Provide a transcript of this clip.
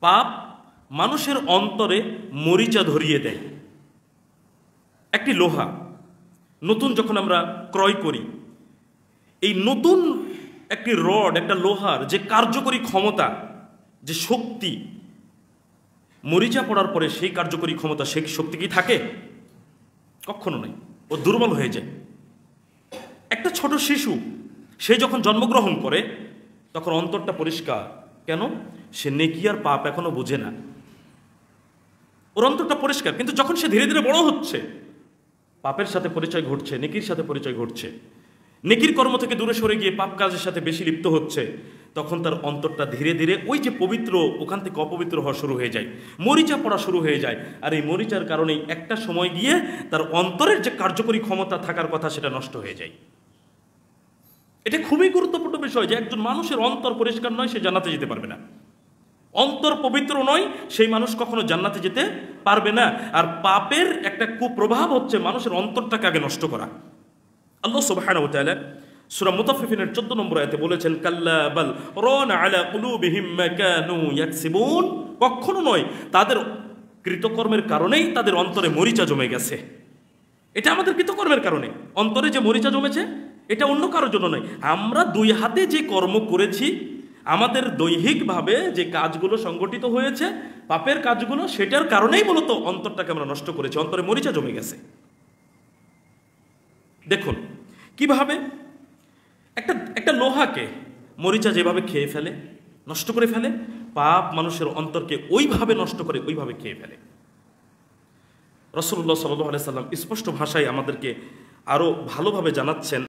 পাপ মানুষের অন্তরে মরিচা ধরিয়ে দেয়। একটি লোহা নতুন যখন আমরা ক্রয় করি, এই নতুন একটি রড, একটা লোহার যে কার্যকরী ক্ষমতা, যে শক্তি, মরিচা পড়ার পরে সেই কার্যকরী ক্ষমতা, সেই শক্তি কি থাকে? কখনো নয়, ও দুর্বল হয়ে যায়। একটা ছোট শিশু সে যখন জন্মগ্রহণ করে তখন অন্তরটা পরিষ্কার। কেন? সে নেকি আর পাপ এখনো বোঝে না, ওর অন্তরটা পরিষ্কার। কিন্তু যখন সে ধীরে ধীরে বড় হচ্ছে, পাপের সাথে পরিচয় ঘটছে, নেকির সাথে পরিচয় ঘটছে, নেকির কর্ম থেকে দূরে সরে গিয়ে পাপ কাজের সাথে বেশি লিপ্ত হচ্ছে, তখন তার অন্তরটা ধীরে ধীরে ওই যে পবিত্র, ওখান থেকে অপবিত্র হওয়া শুরু হয়ে যায়, মরিচা পড়া শুরু হয়ে যায়। আর এই মরিচার কারণেই একটা সময় গিয়ে তার অন্তরের যে কার্যকরী ক্ষমতা থাকার কথা সেটা নষ্ট হয়ে যায়। এটা খুবই গুরুত্বপূর্ণ বিষয় যে একজন মানুষের অন্তর পরিষ্কার নয়, সে জান্নাতে যেতে পারবে না। অন্তর পবিত্র নয়, সেই মানুষ কখনো জান্নাতে যেতে পারবে না। আর পাপের একটা কুপ্রভাব হচ্ছে মানুষের অন্তরটাকে আগে নষ্ট করা। আল্লাহ সুবহানাহু ওয়া তাআলা সূরা মুতাফফিফিনের 14 নম্বর আয়াতে বলেছেন, কাল্লা বাল রানা আলা কুলুবিহিম মা কানু ইয়াকসিবুন। কখনো নয়, তাদের কৃতকর্মের কারণেই তাদের অন্তরে মরিচা জমে গেছে। এটা আমাদের কৃতকর্মের কারণে অন্তরে যে মরিচা জমেছে, এটা অন্য কারোর জন্য নয়। আমরা দুই হাতে যে কর্ম করেছি, আমাদের দৈহিকভাবে যে কাজগুলো সংগঠিত হয়েছে, পাপের কাজগুলো, সেটার কারণেই মূলত অন্তরটাকে আমরা নষ্ট করেছি, অন্তরে মরিচা জমে গেছে। দেখুন কিভাবে একটা লোহাকে মরিচা যেভাবে খেয়ে ফেলে, নষ্ট করে ফেলে, পাপ মানুষের অন্তরকে ওইভাবে নষ্ট করে, ওইভাবে খেয়ে ফেলে। রাসূলুল্লাহ সাল্লাল্লাহু আলাইহি সাল্লাম স্পষ্ট ভাষায় আমাদেরকে আরো ভালোভাবে জানাচ্ছেন।